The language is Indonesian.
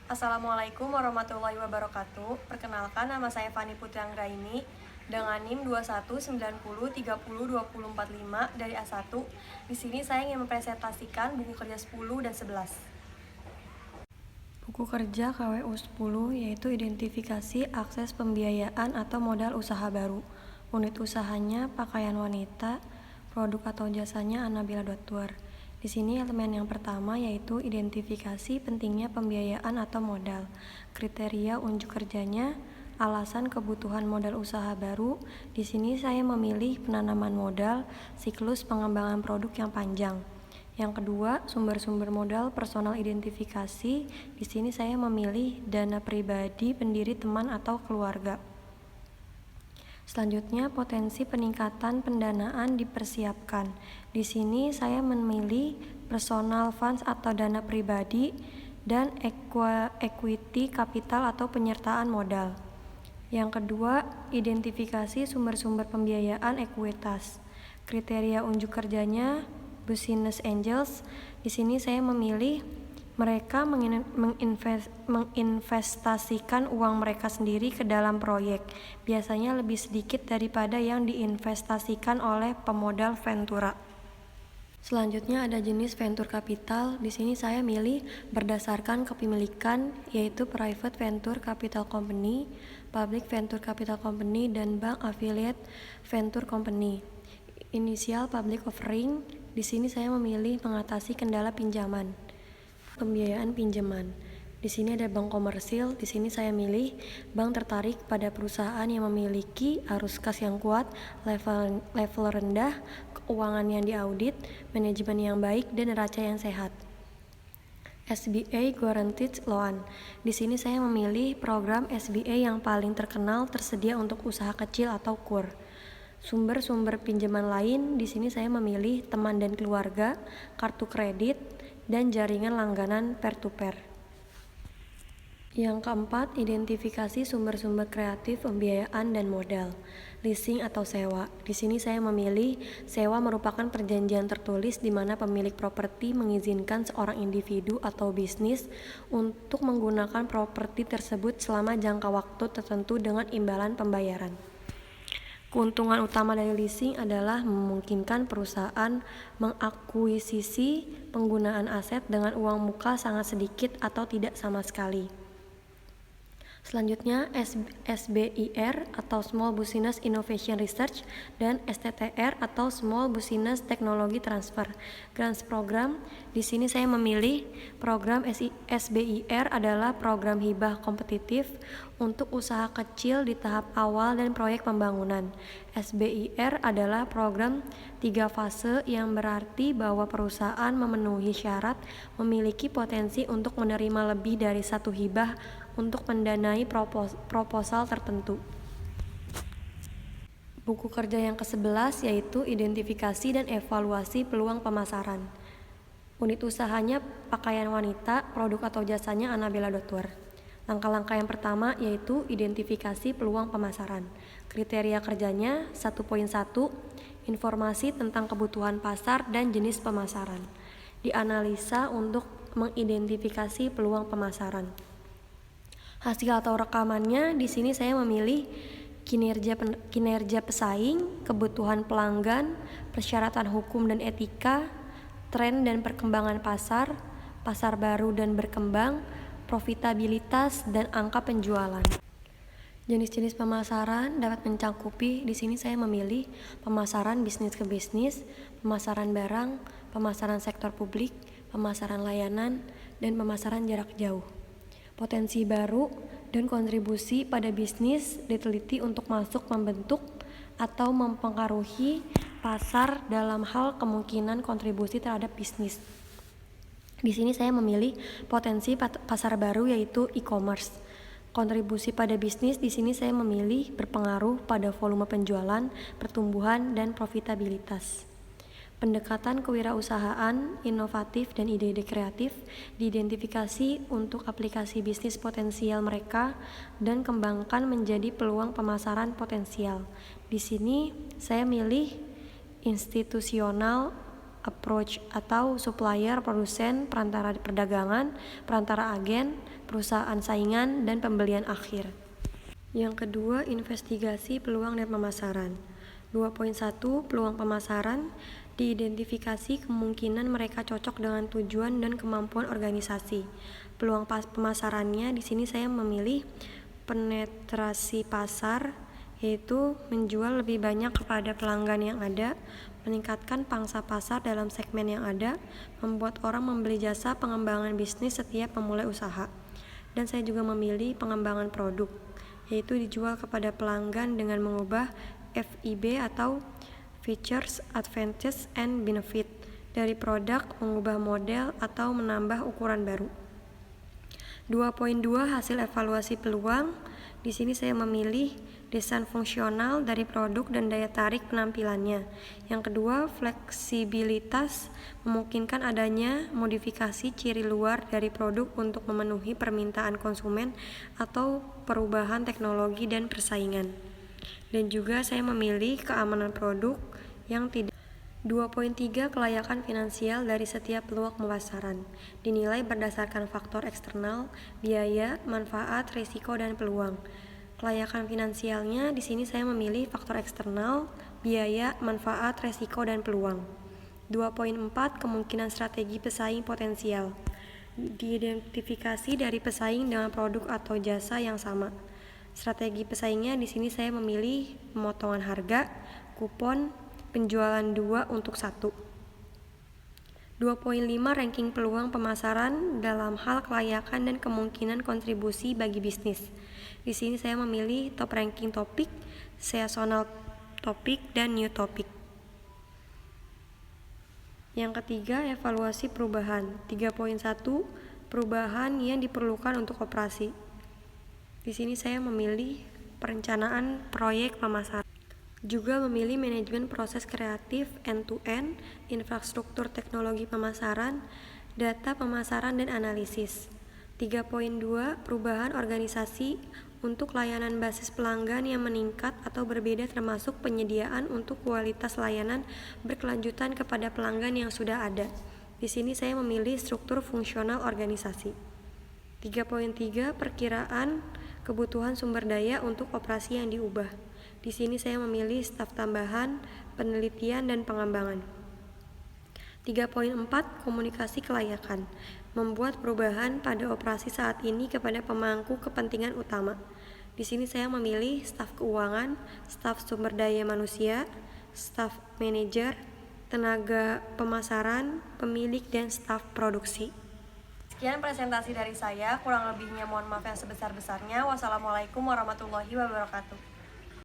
Assalamualaikum warahmatullahi wabarakatuh. Perkenalkan, nama saya Fani Putri Anggraini dengan NIM 2190302045 dari A1. Di sini saya ingin mempresentasikan buku kerja 10 dan 11. Buku kerja KWU 10 yaitu identifikasi akses pembiayaan atau modal usaha baru. Unit usahanya pakaian wanita, produk atau jasanya Anabila.tour. Di sini elemen yang pertama yaitu identifikasi pentingnya pembiayaan atau modal, kriteria unjuk kerjanya, alasan kebutuhan modal usaha baru. Di sini saya memilih penanaman modal, siklus pengembangan produk yang panjang. Yang kedua, sumber-sumber modal personal identifikasi. Di sini saya memilih dana pribadi, pendiri, teman atau keluarga. Selanjutnya, potensi peningkatan pendanaan dipersiapkan. Di sini saya memilih personal funds atau dana pribadi dan equity capital atau penyertaan modal. Yang kedua, identifikasi sumber-sumber pembiayaan ekuitas. Kriteria unjuk kerjanya business angels. Di sini saya memilih mereka menginvestasikan uang mereka sendiri ke dalam proyek, biasanya lebih sedikit daripada yang diinvestasikan oleh pemodal ventura. Selanjutnya ada jenis venture capital. Di sini saya milih berdasarkan kepemilikan, yaitu private venture capital company, public venture capital company, dan bank affiliate venture company. Inisial public offering. Di sini saya memilih mengatasi kendala pinjaman. Pembiayaan pinjaman. Di sini ada bank komersil. Di sini saya milih bank tertarik pada perusahaan yang memiliki arus kas yang kuat, level rendah, keuangan yang diaudit, manajemen yang baik, dan neraca yang sehat. SBA Guaranteed Loan. Di sini saya memilih program SBA yang paling terkenal tersedia untuk usaha kecil atau KUR. Sumber-sumber pinjaman lain, di sini saya memilih teman dan keluarga, kartu kredit, dan jaringan langganan peer-to-peer. Yang keempat, identifikasi sumber-sumber kreatif pembiayaan dan modal. Leasing atau sewa. Di sini saya memilih sewa merupakan perjanjian tertulis di mana pemilik properti mengizinkan seorang individu atau bisnis untuk menggunakan properti tersebut selama jangka waktu tertentu dengan imbalan pembayaran. Keuntungan utama dari leasing adalah memungkinkan perusahaan mengakuisisi penggunaan aset dengan uang muka sangat sedikit atau tidak sama sekali. Selanjutnya, SBIR atau Small Business Innovation Research dan STTR atau Small Business Technology Transfer. Grants Program. Di sini saya memilih program SBIR adalah program hibah kompetitif untuk usaha kecil di tahap awal dan proyek pembangunan. SBIR adalah program 3 fase yang berarti bahwa perusahaan memenuhi syarat memiliki potensi untuk menerima lebih dari satu hibah untuk mendanai proposal tertentu. Buku kerja yang ke-11 yaitu identifikasi dan evaluasi peluang pemasaran. Unit usahanya pakaian wanita, produk atau jasanya Anabila.tour. Langkah-langkah yang pertama yaitu identifikasi peluang pemasaran. Kriteria kerjanya 1.1, informasi tentang kebutuhan pasar dan jenis pemasaran. Dianalisa untuk mengidentifikasi peluang pemasaran. Hasil atau rekamannya, di sini saya memilih kinerja pesaing, kebutuhan pelanggan, persyaratan hukum dan etika, tren dan perkembangan pasar baru dan berkembang, profitabilitas dan angka penjualan. Jenis-jenis pemasaran dapat mencakupi, di sini saya memilih pemasaran bisnis ke bisnis, pemasaran barang, pemasaran sektor publik, pemasaran layanan, dan pemasaran jarak jauh. Potensi baru dan kontribusi pada bisnis diteliti untuk masuk membentuk atau mempengaruhi pasar dalam hal kemungkinan kontribusi terhadap bisnis. Di sini saya memilih potensi pasar baru yaitu e-commerce. Kontribusi pada bisnis di sini saya memilih berpengaruh pada volume penjualan, pertumbuhan, dan profitabilitas. Pendekatan kewirausahaan, inovatif, dan ide-ide kreatif diidentifikasi untuk aplikasi bisnis potensial mereka dan kembangkan menjadi peluang pemasaran potensial. Di sini saya milih institusional approach atau supplier, produsen, perantara perdagangan, perantara agen, perusahaan saingan, dan pembelian akhir. Yang kedua, investigasi peluang dan pemasaran. 2.1 Peluang pemasaran. Diidentifikasi kemungkinan mereka cocok dengan tujuan dan kemampuan organisasi. Peluang pemasarannya di sini saya memilih penetrasi pasar, yaitu menjual lebih banyak kepada pelanggan yang ada, meningkatkan pangsa pasar dalam segmen yang ada, membuat orang membeli jasa pengembangan bisnis setiap memulai usaha. Dan saya juga memilih pengembangan produk, yaitu dijual kepada pelanggan dengan mengubah FIB atau Features, Advantages, and Benefit dari produk, mengubah model, atau menambah ukuran baru. 2.2 Hasil evaluasi peluang. Di sini saya memilih desain fungsional dari produk dan daya tarik penampilannya. Yang kedua, fleksibilitas, memungkinkan adanya modifikasi ciri luar dari produk untuk memenuhi permintaan konsumen atau perubahan teknologi dan persaingan. Dan juga saya memilih keamanan produk yang tidak. 2.3 Kelayakan finansial dari setiap peluang pemasaran. Dinilai berdasarkan faktor eksternal, biaya, manfaat, risiko, dan peluang. Kelayakan finansialnya di sini saya memilih faktor eksternal, biaya, manfaat, risiko, dan peluang. 2.4 Kemungkinan strategi pesaing potensial. Diidentifikasi dari pesaing dengan produk atau jasa yang sama. Strategi pesaingnya di sini saya memilih pemotongan harga, kupon, penjualan 2 untuk 1. 2.5 Ranking peluang pemasaran dalam hal kelayakan dan kemungkinan kontribusi bagi bisnis. Di sini saya memilih top ranking topik, seasonal topik, dan new topik. Yang ketiga, evaluasi perubahan. 3.1 Perubahan yang diperlukan untuk operasi. Di sini saya memilih perencanaan proyek pemasaran. Juga memilih manajemen proses kreatif end-to-end, infrastruktur teknologi pemasaran, data pemasaran, dan analisis. 3.2 Perubahan organisasi untuk layanan basis pelanggan yang meningkat atau berbeda, termasuk penyediaan untuk kualitas layanan berkelanjutan kepada pelanggan yang sudah ada. Di sini saya memilih struktur fungsional organisasi. 3.3 Perkiraan kebutuhan sumber daya untuk operasi yang diubah. Di sini saya memilih staf tambahan, penelitian, dan pengembangan. 3.4 Komunikasi kelayakan. Membuat perubahan pada operasi saat ini kepada pemangku kepentingan utama. Di sini saya memilih staf keuangan, staf sumber daya manusia, staf manajer, tenaga pemasaran, pemilik, dan staf produksi. Sekian presentasi dari saya, kurang lebihnya mohon maaf yang sebesar-besarnya. Wassalamualaikum warahmatullahi wabarakatuh.